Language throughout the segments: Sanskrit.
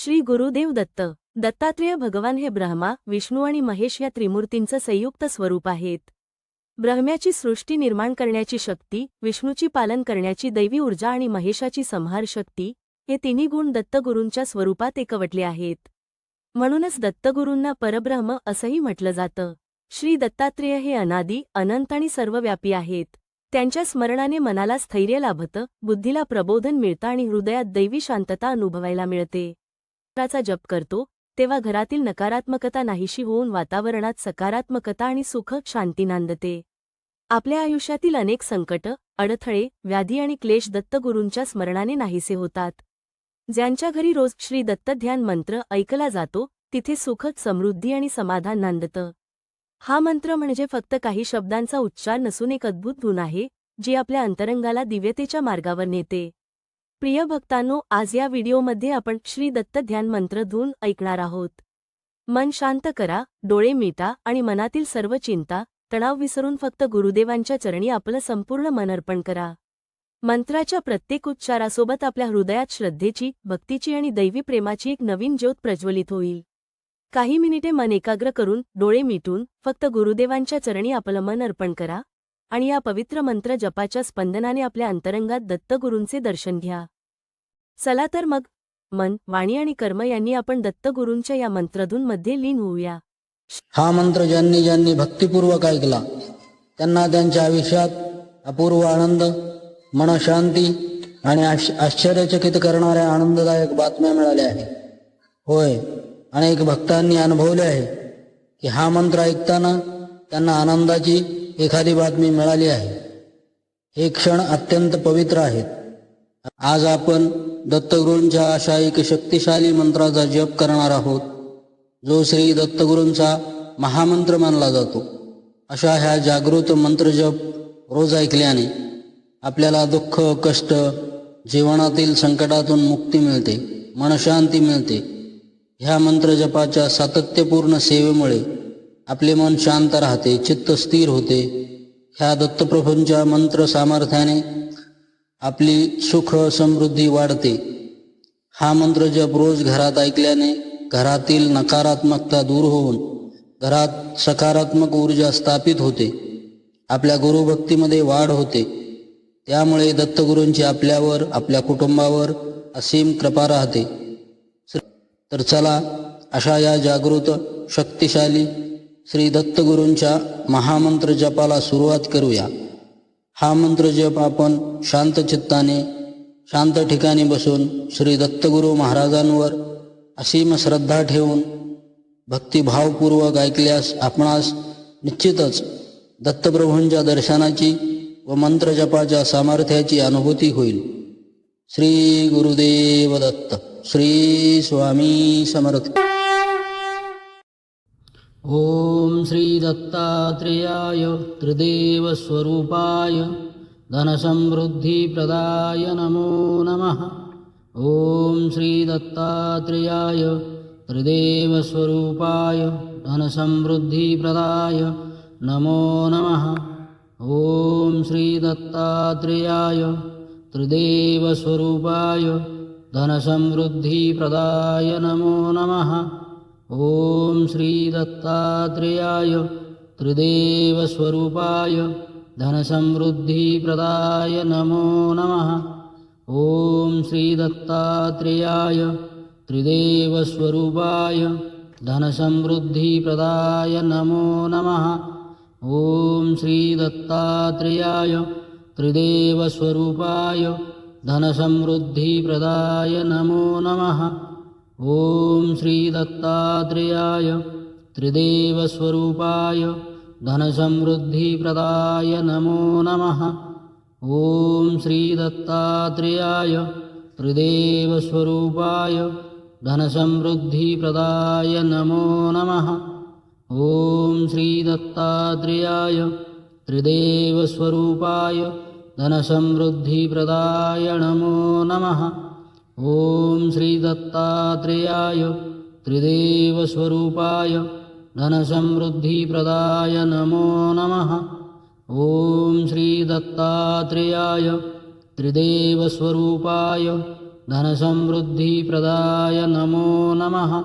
श्री गुरुदेव दत्त. दत्तात्रेय भगवान हे ब्रह्मा, विष्णू आणि महेश या त्रिमूर्तींचं संयुक्त स्वरूप आहेत. ब्रह्म्याची सृष्टी निर्माण करण्याची शक्ती, विष्णूची पालन करण्याची दैवी ऊर्जा आणि महेशाची संहार शक्ती, हे तिन्ही गुण दत्तगुरूंच्या स्वरूपात एकवटले आहेत. म्हणूनच दत्तगुरूंना परब्रह्म असंही म्हटलं जातं. श्री दत्तात्रेय हे अनादी, अनंत आणि सर्वव्यापी आहेत. त्यांच्या स्मरणाने मनाला स्थैर्य लाभतं, बुद्धीला प्रबोधन मिळतं आणि हृदयात दैवी शांतता अनुभवायला मिळते. मंत्राचा जप करतो तेव्हा घरातील नकारात्मकता नाहीशी होऊन वातावरणात सकारात्मकता आणि सुख शांती नांदते. आपल्या आयुष्यातील अनेक संकट, अडथळे, व्याधी आणि क्लेश दत्तगुरूंच्या स्मरणाने नाहीसे होतात. ज्यांच्या घरी रोज श्री दत्त ध्यान मंत्र ऐकला जातो तिथे सुख, समृद्धी आणि समाधान नांदतं. हा मंत्र म्हणजे फक्त काही शब्दांचा उच्चार नसून एक अद्भुत धून आहे जी आपल्या अंतरंगाला दिव्यतेच्या मार्गावर नेते. प्रिय भक्तांनो, आज या व्हिडिओमध्ये आपण श्री दत्त ध्यान मंत्र धून ऐकणार आहोत. मन शांत करा, डोळे मिटा आणि मनातील सर्व चिंता, तणाव विसरून फक्त गुरुदेवांच्या चरणी आपलं संपूर्ण मन अर्पण करा. मंत्राच्या प्रत्येक उच्चारासोबत आपल्या हृदयात श्रद्धेची, भक्तीची आणि दैवी प्रेमाची एक नवीन ज्योत प्रज्वलित होईल. काही मिनिटे मन एकाग्र करून, डोळे मिटून, फक्त गुरुदेवांच्या चरणी आपलं मन अर्पण करा आणि या पवित्र मंत्र जपाच्या स्पंदनाने आपल्या अंतरंगात दत्तगुरूंचे दर्शन घ्या. चला तर मग मन, वाणी आणि कर्म यांनी आपण दत्तगुरूंच्या या मंत्रधूनमध्ये लीन होऊया. हा मंत्र ज्यांनी ज्यांनी भक्तिपूर्वक ऐकला त्यांना त्यांच्या आयुष्यात अपूर्व आनंद, मनशांती आणि आश्चर्यचकित करणाऱ्या आनंददायक बातम्या मिळाल्या आहेत. होय, अनेक भक्तांनी अनुभवले आहे की हा मंत्र ऐकताना त्यांना आनंदाची एखादी बातमी मिळाली आहे. हे क्षण अत्यंत पवित्र आहेत. आज आपण दत्तगुरूंच्या अशा एक शक्तिशाली मंत्राचा जप करणार आहोत जो श्री दत्तगुरूंचा महामंत्र मानला जातो. अशा ह्या जागृत मंत्रजप रोज ऐकल्याने आपल्याला दुःख, कष्ट, जीवनातील संकटातून मुक्ती मिळते, मनशांती मिळते. ह्या मंत्रजपाच्या सातत्यपूर्ण सेवेमुळे आपले मन शांत राहते, चित्त स्थिर होते. ह्या दत्तप्रभूंच्या मंत्र सामर्थ्याने आपली सुख समृद्धी वाढते. हा मंत्रजप रोज घरात ऐकल्याने घरातील नकारात्मकता दूर होऊन घरात सकारात्मक ऊर्जा स्थापित होते. आपल्या गुरुभक्तीमध्ये वाढ होते. त्यामुळे दत्तगुरूंची आपल्यावर, आपल्या कुटुंबावर असीम कृपा राहते. तर चला अशा या जागृत, शक्तिशाली श्री दत्तगुरूंच्या महामंत्र जपाला सुरुवात करूया. हा मंत्र जप आपण शांत चित्ताने, शांत ठिकाणी बसून श्री दत्तगुरू महाराजांवर असीम श्रद्धा ठेवून भक्तिभावपूर्वक ऐकल्यास आपणास निश्चितच दत्तप्रभूंच्या दर्शनाची व मंत्रजपाच्या सामर्थ्याची अनुभूती होईल. श्री गुरुदेव दत्त. श्री स्वामी समर्थ. ओम श्री दत्तात्रेयाय त्रिदेव स्वरूपाय धनसमृद्धिप्रदाय नमो नमः. ओम श्री दत्तात्रेयाय त्रिदेव स्वरूपाय धनसमृद्धिप्रदाय नमो नमः. ओम श्री दत्तात्रेयाय त्रिदेव स्वरूपाय धनसमृद्धिप्रदाय नमो नमः. ओम श्री दत्तात्रेयाय त्रिदेव स्वरूपाय धनसमृद्धिप्रदाय नमो नमः. ओम श्री दत्तात्रेयाय त्रिदेव स्वरूपाय धनसमृद्धिप्रदाय नमो नमः. ओम श्री दत्तात्रेयाय त्रिदेव स्वरूपाय धनसमृद्धिप्रदाय नमो नमः. ओम श्री दत्तात्रेयाय त्रिदेव स्वरूपाय धनसमृद्धिप्रदाय नमो नमः. ओम श्री दत्तात्रेयाय त्रिदेव स्वरूपाय धनसमृद्धिप्रदाय नमो नमः. ओम श्री दत्तात्रेयाय त्रिदेव स्वरूपाय धनसमृद्धिप्रदाय नमो नमः. ओम श्री दत्तात्रेयाय त्रिदेव स्वरूपाय धनसमृद्धिप्रदाय नमो नमः. ओम श्री दत्तात्रेयाय त्रिदेव स्वरूपाय धनसमृद्धिप्रदाय नमो नमः।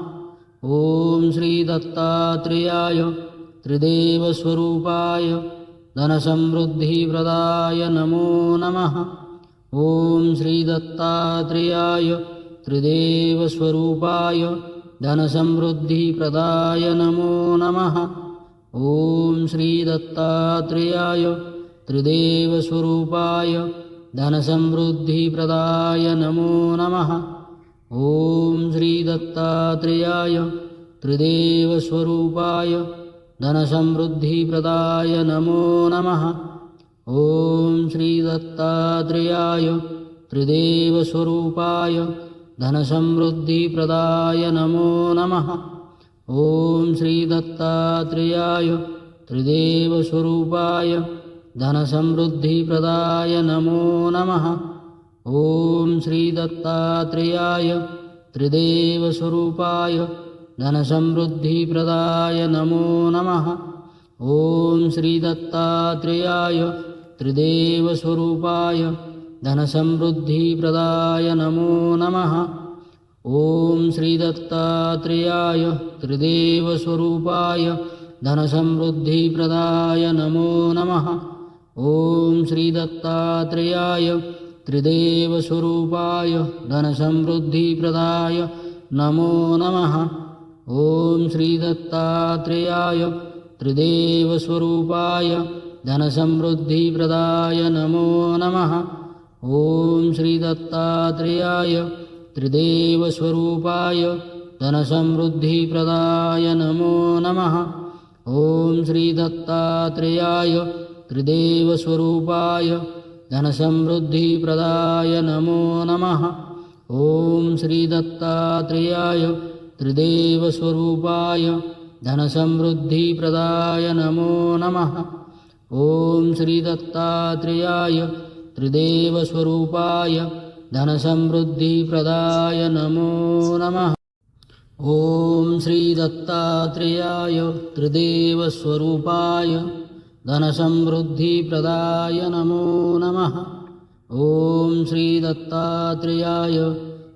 ॐ श्री दत्तात्रेयाय त्रिदेवस्वरूपाय धनसमृद्धिप्रदाय नमो नमः। ॐ श्री दत्तात्रेयाय त्रिदेवस्वरूपाय धनसमृद्धिप्रदाय नमो नमः। ॐ श्री दत्तात्रेयाय त्रिदेवस्वरूपाय धनसमृद्धिप्रदाय नमो नमः। ॐ श्री दत्तात्रेयाय त्रिदेवस्वरूपाय धनसमृद्धिप्रदाय नमो नमः। ॐ श्री दत्तात्रेयाय त्रिदेवस्वरूपाय धनसमृद्धिप्रदाय नमो नमः। ॐ श्री दत्तात्रेयाय त्रिदेवस्वरूपाय धनसमृद्धिप्रदाय नमो नमः। ॐ श्री दत्तात्रेयाय त्रिदेवस्वरूपाय धनसमृद्धिप्रदाय नमो नमः। ॐ श्री दत्तात्रेयाय त्रिदेवस्वरूपाय धनसमृद्धिप्रदाय नमो नमः। ॐ श्री दत्तात्रेयाय त्रिदेवस्वरूपाय धनसमृद्धिप्रदाय नमो नमः। ॐ श्री दत्तात्रेयाय त्रिदेवस्वरूपाय धनसमृद्धिप्रदाय नमो नमः। ॐ श्री दत्तात्रेयाय त्रिदेवस्वरूपाय धनसमृद्धिप्रदाय नमो नमः। ॐ श्री दत्तात्रेयाय त्रिदेवस्वरूपाय धनसमृद्धिप्रदाय नमो नमः। ॐ श्री दत्तात्रेयाय त्रिदेवस्वरूपाय धनसमृद्धिप्रदाय नमो नमः। ॐ श्री दत्तात्रेयाय त्रिदेवस्वरूपाय धनसमृद्धिप्रदाय नमो नमः। ॐ श्री दत्तात्रेयाय त्रिदेवस्वरूपाय धनसमृद्धिप्रदाय नमो नमः। ॐ श्री दत्तात्रेयाय त्रिदेवस्वरूपाय धनसमृद्धिप्रदाय नमो नमः। ॐ श्री दत्तात्रेयाय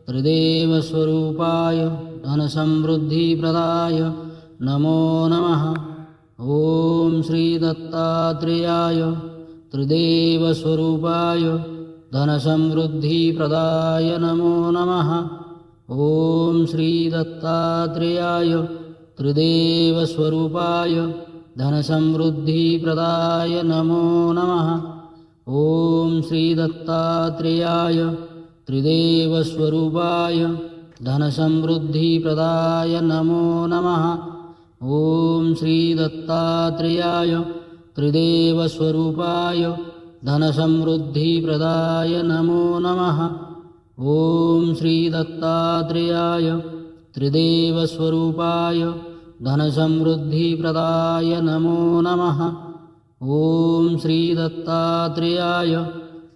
त्रिदेवस्वरूपाय धनसमृद्धिप्रदाय नमो नमः। ॐ श्री दत्तात्रेयाय त्रिदेवस्वरूपाय धनसमृद्धिप्रदाय नमो नमः। ॐ श्री दत्तात्रेयाय त्रिदेवस्वरूपाय धनसमृद्धिप्रदाय नमो नमः। ॐ श्री दत्तात्रेयाय त्रिदेवस्वरूपाय धनसमृद्धिप्रदाय नमो नमः। ॐ श्री दत्तात्रेयाय त्रिदेवस्वरूपाय धनसमृद्धिप्रदाय नमो नमः। ॐ श्री दत्तात्रेयाय त्रिदेवस्वरूपाय धनसमृद्धिप्रदाय नमो नमः। ॐ श्री दत्तात्रेयाय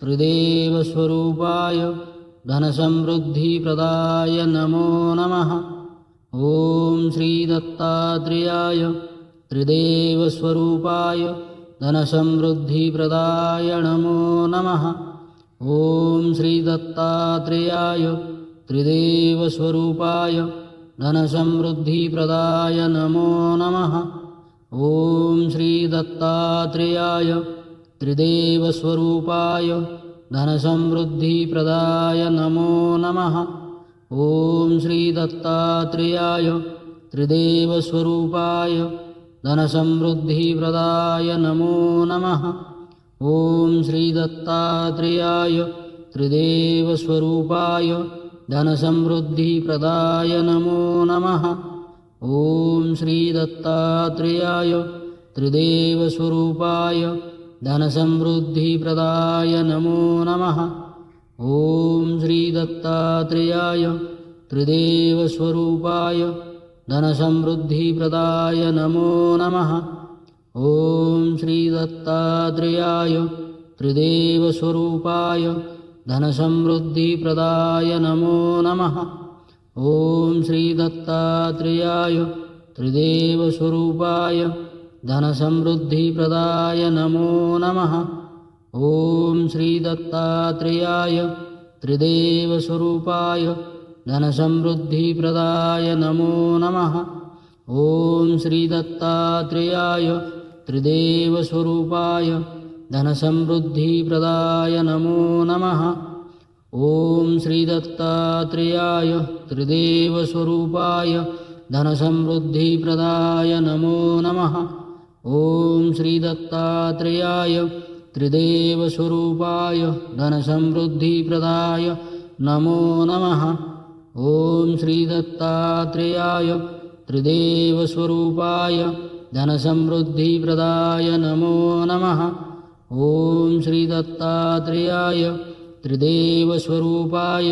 त्रिदेवस्वरूपाय धनसमृद्धिप्रदाय नमो नमः। ॐ श्री दत्तात्रेयाय त्रिदेवस्वरूपाय धनसमृद्धिप्रदाय नमो नमः। ॐ श्री दत्तात्रेयाय त्रिदेवस्वरूपाय धनसमृद्धिप्रदाय नमो नमः। ॐ श्री दत्तात्रेयाय त्रिदेवस्वरूपाय धनसमृद्धिप्रदाय नमो नमः। ॐ श्री दत्तात्रेयाय त्रिदेवस्वरूपाय धनसमृद्धिप्रदाय नमो नमः। ॐ श्री दत्तात्रेयाय त्रिदेवस्वरूपाय धनसमृद्धिप्रदाय नमो नमः। ॐ श्री दत्तात्रेयाय त्रिदेवस्वरूपाय धनसमृद्धिप्रदाय नमो नमः। ॐ श्री दत्तात्रेयाय त्रिदेवस्वरूपाय धनसमृद्धिप्रदाय नमो नमः। ॐ श्री दत्तात्रेयाय त्रिदेवस्वरूपाय धनसमृद्धिप्रदाय नमो नमः। ॐ श्री दत्तात्रेयाय त्रिदेवस्वरूपाय धनसमृद्धिप्रदाय नमो नमः। ॐ श्री दत्तात्रेयाय त्रिदेवस्वरूपाय धनसमृद्धिप्रदाय नमो नमः। ॐ श्रीदत्तात्रेयाय त्रिदेवस्वरूपाय धनसमृद्धिप्रदाय नमो नमः। ॐ श्रीदत्तात्रेयाय त्रिदेवस्वरूपाय धनसमृद्धिप्रदाय नमो नमः। ॐ श्रीदत्तात्रेयाय त्रिदेवस्वरूपाय धनसमृद्धिप्रदाय नमो नमः। ॐ श्रीदत्तात्रेयाय त्रिदेवस्वरूपाय धनसमृद्धिप्रदाय नमो नमः। ॐ श्रीदत्तात्रेयाय त्रिदेवस्वरूपाय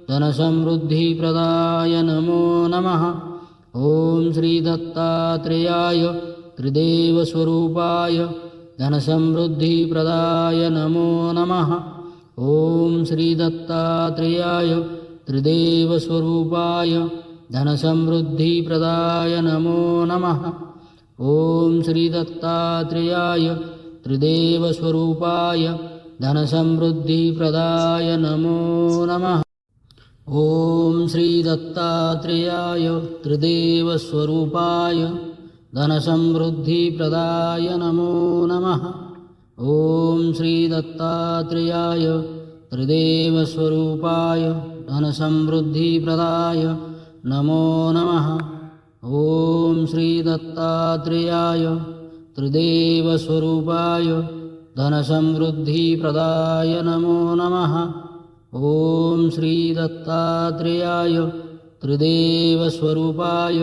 धनसमृद्धिप्रदाय नमो नमः। ॐ श्रीदत्तात्रेयाय त्रिदेवस्वरूपाय धनसमृद्धिप्रदाय नमो नमः। ॐ श्रीदत्तात्रेयाय त्रिदेवस्वरूपाय धनसमृद्धिप्रदाय नमो नमः। ॐ श्रीदत्तात्रेयाय त्रिदेवस्वरूपाय धनसमृद्धिप्रदाय नमो नमः। ॐ श्रीदत्तात्रेयाय त्रिदेवस्वरूपाय धनसमृद्धिप्रदाय नमो नमः। ॐ श्रीदत्तात्रेयाय त्रिदेवस्वरूपाय धनसमृद्धिप्रदाय नमो नमः। ॐ श्रीदत्तात्रेयाय त्रिदेवस्वरूपाय धनसमृद्धिप्रदाय नमो नमः। ॐ श्रीदत्तात्रेयाय त्रिदेवस्वरूपाय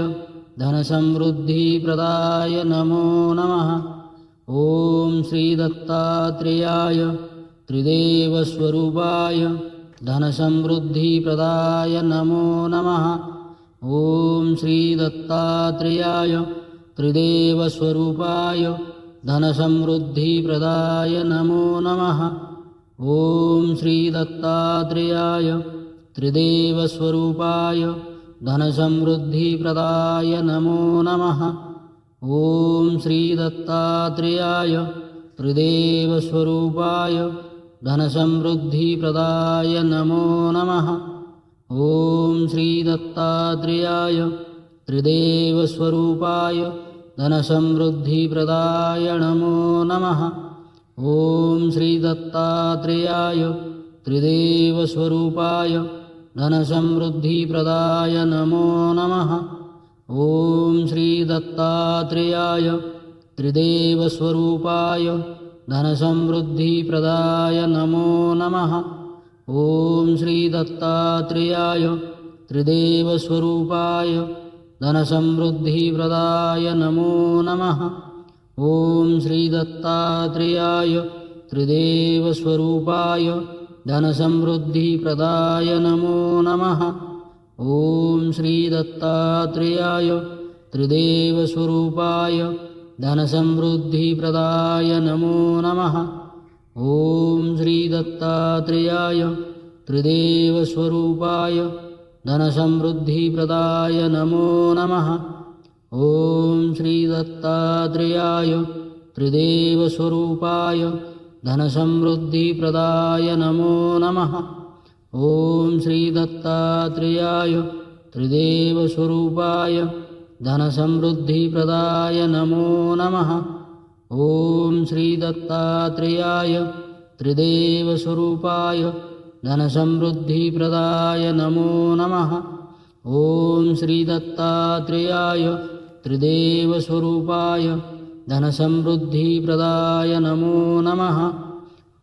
धनसमृद्धिप्रदाय नमो नमः। ॐ श्रीदत्तात्रेयाय त्रिदेवस्वरूपाय धनसमृद्धिप्रदाय नमो नमः। ॐ श्रीदत्तात्रेयाय त्रिदेवस्वरूपाय धनसमृद्धिप्रदाय नमो नमः। ॐ श्रीदत्तात्रेयाय त्रिदेवस्वरूपाय धनसमृद्धिप्रदाय नमो नमः। ॐ श्रीदत्तात्रेयाय त्रिदेवस्वरूपाय धनसमृद्धिप्रदाय नमो नमः। ॐ श्रीदत्तात्रेयाय त्रिदेवस्वरूपाय धनसमृद्धिप्रदाय नमो नमः। ॐ श्रीदत्तात्रेयाय त्रिदेवस्वरूपाय धनसमृद्धिप्रदाय नमो नमः। ॐ श्रीदत्तात्रेयाय त्रिदेवस्वरूपाय धनसमृद्धिप्रदाय नमो नमः। ॐ श्रीदत्तात्रेयाय त्रिदेवस्वरूपाय धनसमृद्धिप्रदाय नमो नमः। ॐ श्रीदत्तात्रेयाय त्रिदेवस्वरूपाय धनसमृद्धिप्रदाय नमो नमः। ॐ श्रीदत्तात्रेयाय त्रिदेवस्वरूपाय धनसमृद्धिप्रदाय नमो नमः। ॐ श्रीदत्तात्रेयाय त्रिदेवस्वरूपाय धनसमृद्धिप्रदाय नमो नमः। ॐ श्रीदत्तात्रेयाय त्रिदेवस्वरूपाय धनसमृद्धिप्रदाय नमो नमः। ॐ श्रीदत्तात्रेयाय त्रिदेवस्वरूपाय धनसमृद्धिप्रदाय नमो नमः। ॐ श्रीदत्तात्रेयाय त्रिदेवस्वरूपाय धनसमृद्धिप्रदाय नमो नमः। ॐ श्रीदत्तात्रेयाय त्रिदेवस्वरूपाय धनसमृद्धिप्रदाय नमो नमः।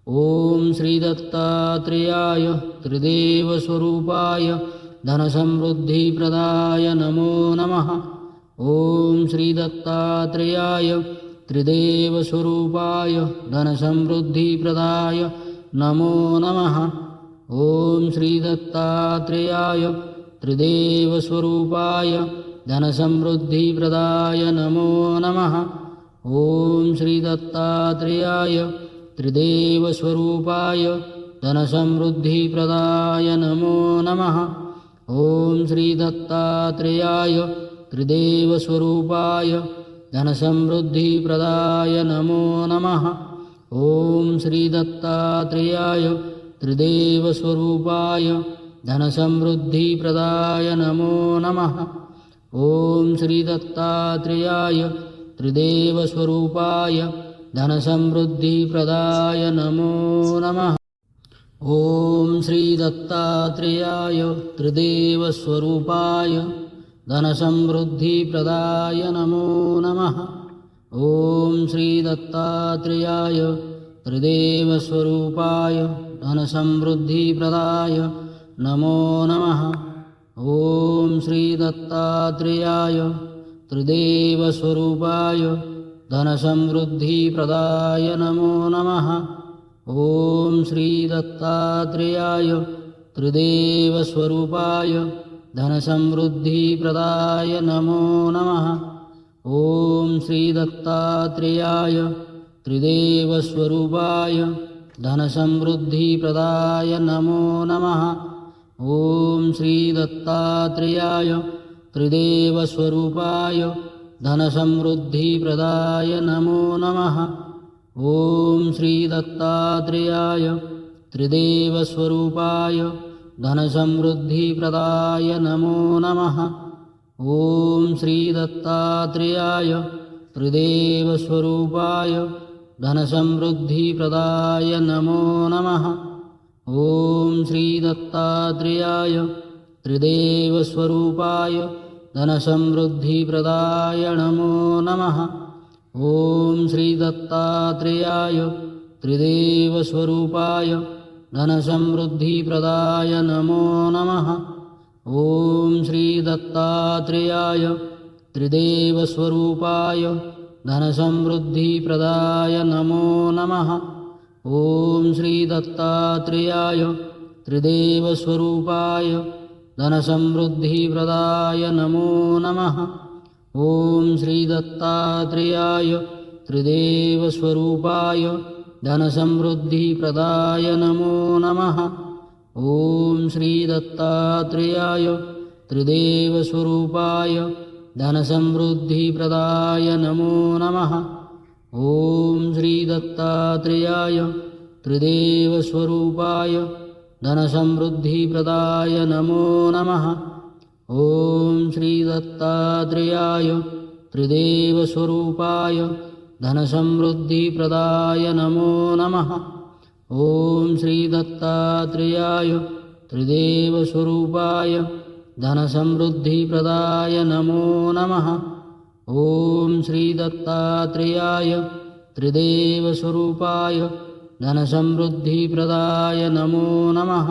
ॐ श्रीदत्तात्रेयाय त्रिदेवस्वरूपाय धनसमृद्धिप्रदाय नमो नमः। ॐ श्रीदत्तात्रेयाय त्रिदेवस्वरूपाय धनसमृद्धिप्रदाय नमो नमः। ॐ श्रीदत्तात्रेयाय त्रिदेवस्वरूपाय धनसमृद्धिप्रदाय नमो नमः। ॐ श्रीदत्तात्रेयाय त्रिदेवस्वरूपाय धनसमृद्धिप्रदाय नमो नमः। ॐ श्रीदत्तात्रेयाय त्रिदेवस्वरूपाय धनसमृद्धिप्रदाय नमो नमः। ॐ श्रीदत्तात्रेयाय त्रिदेवस्वरूपाय धनसमृद्धिप्रदाय नमो नमः। ॐ श्री दत्तात्रेयाय त्रिदेवस्वरूपाय धनसमृद्धिप्रदाय नमो नमः। ॐ श्री दत्तात्रेयाय त्रिदेवस्वरूपाय धनसमृद्धिप्रदाय नमो नमः। ॐ श्री दत्तात्रेयाय त्रिदेवस्वरूपाय धनसमृद्धिप्रदाय नमो नमः। ॐ श्री दत्तात्रेयाय त्रिदेवस्वरूपाय धनसमृद्धिप्रदाय नमो नमः। ॐ श्री दत्तात्रेयाय त्रिदेवस्वरूपाय धनसमृद्धिप्रदाय नमो नमः। ॐ श्री दत्तात्रेयाय त्रिदेवस्वरूपाय धनसमृद्धिप्रदाय नमो नमः। ॐ श्री दत्तात्रेयाय त्रिदेवस्वरूपाय धनसमृद्धिप्रदाय नमो नमः। ॐ श्री दत्तात्रेयाय त्रिदेवस्वरूपाय धनसमृद्धिप्रदाय नमो नमः। ॐ श्री दत्तात्रेयाय त्रिदेवस्वरूपाय धनसमृद्धिप्रदाय नमो नमः। ॐ श्री दत्तात्रेयाय त्रिदेवस्वरूपाय धनसमृद्धिप्रदाय नमो नमः। ॐ श्री दत्तात्रेयाय त्रिदेवस्वरूपाय धनसमृद्धिप्रदाय नमो नमः। ॐ श्री दत्तात्रेयाय त्रिदेवस्वरूपाय धनसमृद्धिप्रदाय नमो नमः। ॐ श्री दत्तात्रेयाय त्रिदेवस्वरूपाय धनसमृद्धिप्रदाय नमो नमः। ॐ श्री दत्तात्रेयाय त्रिदेवस्वरूपाय धनसमृद्धिप्रदाय नमो नमः। ॐ श्री दत्तात्रेयाय त्रिदेवस्वरूपाय धनसमृद्धिप्रदाय नमो नमः। ॐ श्री दत्तात्रेयाय त्रिदेवस्वरूपाय धनसमृद्धिप्रदाय नमो नमः। ॐ श्री दत्तात्रेयाय त्रिदेवस्वरूपाय धनसमृद्धिप्रदाय नमो नमः। ॐ श्री दत्तात्रेयाय त्रिदेवस्वरूपाय धनसमृद्धिप्रदाय नमो नमः। ॐ श्री दत्तात्रेयाय त्रिदेवस्वरूपाय धनसमृद्धिप्रदाय नमो नमः।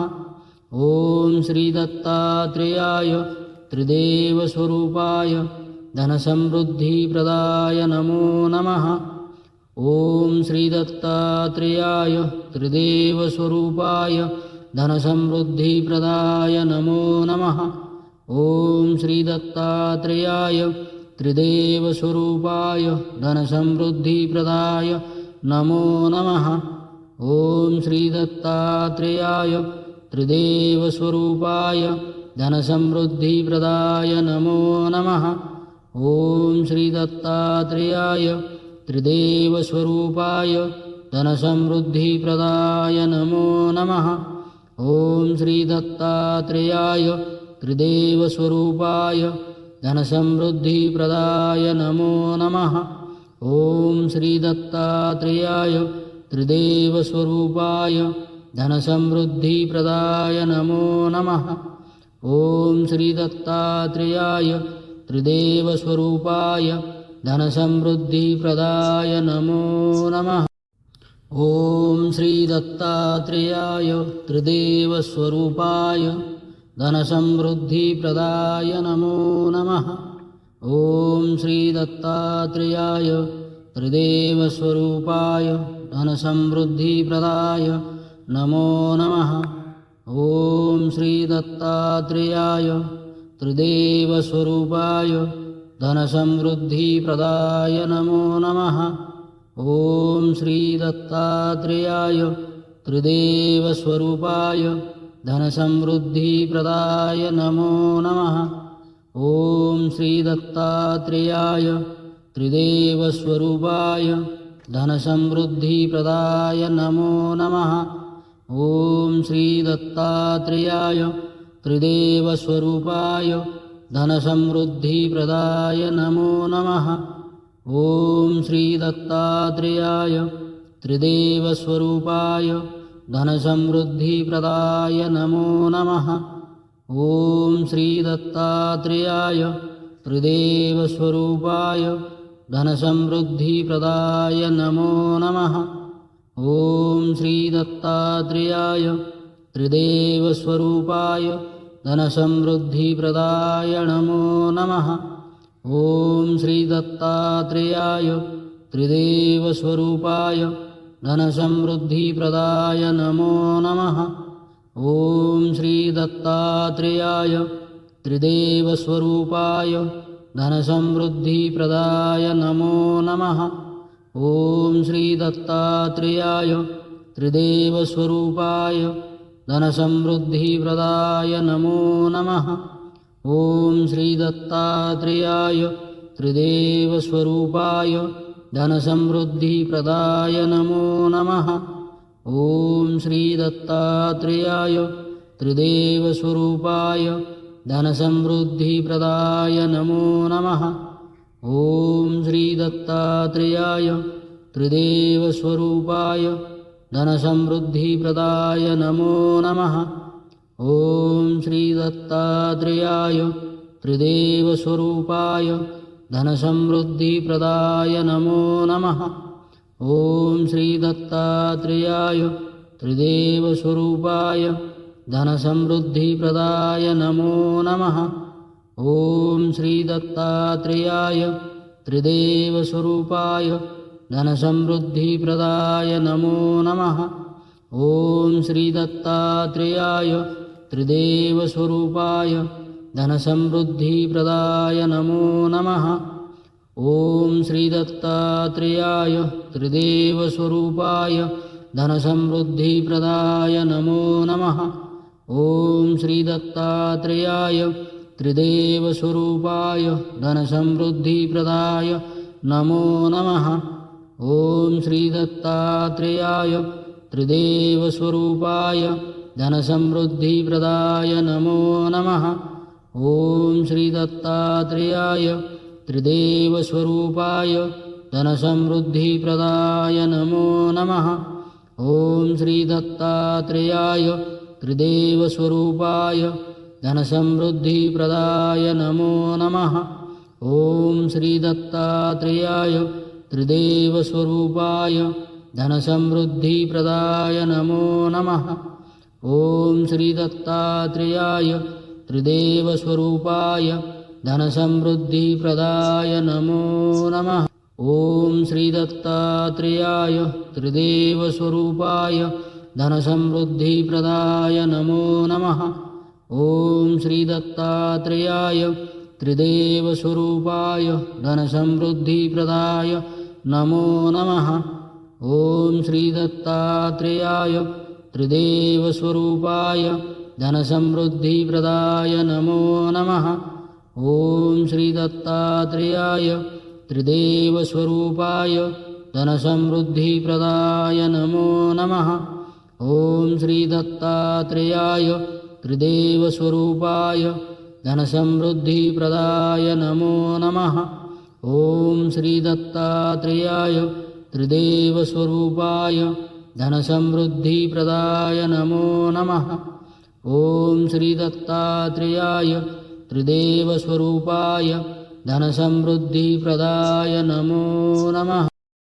ॐ श्री दत्तात्रेयाय त्रिदेवस्वरूपाय धनसमृद्धिप्रदाय नमो नमः। ॐ श्री दत्तात्रेयाय त्रिदेवस्वरूपाय धनसमृद्धिप्रदाय नमो नमः। ॐ श्री दत्तात्रेयाय त्रिदेवस्वरूपाय धनसमृद्धिप्रदाय नमो नमः। ॐ श्री दत्तात्रेयाय त्रिदेवस्वरूपाय धनसमृद्धिप्रदाय नमो नमः। ॐ श्री दत्तात्रेयाय त्रिदेवस्वरूपाय धनसमृद्धिप्रदाय नमो नमः। ॐ श्री दत्तात्रेयाय त्रिदेवस्वरूपाय धनसमृद्धिप्रदाय नमो नमः। ॐ श्री दत्तात्रेयाय त्रिदेवस्वरूपाय धनसमृद्धिप्रदाय नमो नमः। ॐ श्री दत्तात्रेयाय त्रिदेवस्वरूपाय धनसमृद्धिप्रदाय नमो नमः। ॐ श्री दत्तात्रेयाय त्रिदेवस्वरूपाय धनसमृद्धिप्रदाय नमो नमः। ॐ श्री दत्तात्रेयाय त्रिदेवस्वरूपाय धनसमृद्धिप्रदाय नमो नमः। ॐ श्री दत्तात्रेयाय त्रिदेवस्वरूपाय धनसमृद्धिप्रदाय नमो नमः। ॐ श्री दत्तात्रेयाय त्रिदेवस्वरूपाय धनसमृद्धिप्रदाय नमो नमः। ॐ श्री दत्तात्रेयाय त्रिदेवस्वरूपाय धनसमृद्धिप्रदाय नमो नमः। ॐ श्री दत्तात्रेयाय त्रिदेवस्वरूपाय धनसमृद्धिप्रदाय नमो नमः। ॐ श्रीदत्तात्रेयाय त्रिदेवस्वरूपाय धनसमृद्धिप्रदाय नमो नमः। ॐ श्रीदत्तात्रेयाय त्रिदेवस्वरूपाय धनसमृद्धिप्रदाय नमो नमः। ॐ श्रीदत्तात्रेयाय त्रिदेवस्वरूपाय धनसमृद्धिप्रदाय नमो नमः। ॐ श्रीदत्तात्रेयाय त्रिदेवस्वरूपाय धनसमृद्धिप्रदाय नमो नमः। ॐ श्रीदत्तात्रेयाय त्रिदेवस्वरूपाय धनसमृद्धिप्रदाय नमो नमः। ॐ श्रीदत्तात्रेयाय त्रिदेवस्वरूपाय धनसमृद्धिप्रदाय नमो नमः। ॐ श्रीदत्तात्रेयाय त्रिदेवस्वरूपाय धनसमृद्धिप्रदाय नमो नमः। ॐ श्रीदत्तात्रेयाय त्रिदेवस्वरूपाय धनसमृद्धिप्रदाय नमो नमः। ॐ श्रीदत्तात्रेयाय त्रिदेवस्वरूपाय धनसमृद्धिप्रदाय नमो नमः। ॐ श्रीदत्तात्रेयाय त्रिदेवस्वरूपाय धनसमृद्धिप्रदाय नमो नमः। ॐ श्रीदत्तात्रेयाय त्रिदेवस्वरूपाय धनसमृद्धिप्रदाय नमो नमः। ॐ श्रीदत्तात्रेयाय त्रिदेवस्वरूपाय धनसमृद्धिप्रदाय नमो नमः। ॐ श्रीदत्तात्रेयाय त्रिदेवस्वरूपाय धनसमृद्धिप्रदाय नमो नमः। ॐ श्रीदत्तात्रेयाय त्रिदेवस्वरूपाय धनसमृद्धिप्रदाय नमो नमः। ॐ श्रीदत्तात्रेयाय त्रिदेवस्वरूपाय धनसमृद्धिप्रदाय नमो नमः। ॐ श्रीदत्तात्रेयाय त्रिदेवस्वरूपाय धनसमृद्धिप्रदाय नमो नमः। ॐ श्रीदत्तात्रेयाय त्रिदेवस्वरूपाय धनसमृद्धिप्रदाय नमो नमः। ॐ श्रीदत्तात्रेयाय त्रिदेवस्वरूपाय धनसमृद्धिप्रदाय नमो नमः। ॐ श्रीदत्तात्रेयाय त्रिदेवस्वरूपाय धनसमृद्धिप्रदाय नमो नमः। ॐ श्रीदत्तात्रेयाय त्रिदेवस्वरूपाय धनसमृद्धिप्रदाय नमो नमः। ॐ श्रीदत्तात्रेयाय त्रिदेवस्वरूपाय धनसमृद्धिप्रदाय नमो नमः। ॐ श्रीदत्तात्रेयाय त्रिदेवस्वरूपाय धनसमृद्धिप्रदाय नमो नमः। ॐ श्रीदत्तात्रेयाय त्रिदेवस्वरूपाय धनसमृद्धिप्रदाय नमो नमः। ॐ श्रीदत्तात्रेयाय त्रिदेवस्वरूपाय धनसमृद्धिप्रदाय नमो नमः। ॐ श्रीदत्तात्रेयाय त्रिदेवस्वरूपाय धनसमृद्धिप्रदाय नमो नमः। ॐ श्रीदत्तात्रेयाय त्रिदेवस्वरूपाय धनसमृद्धिप्रदाय नमो नमः। ॐ श्रीदत्तात्रेयाय त्रिदेवस्वरूपाय धनसमृद्धिप्रदाय नमो नमः।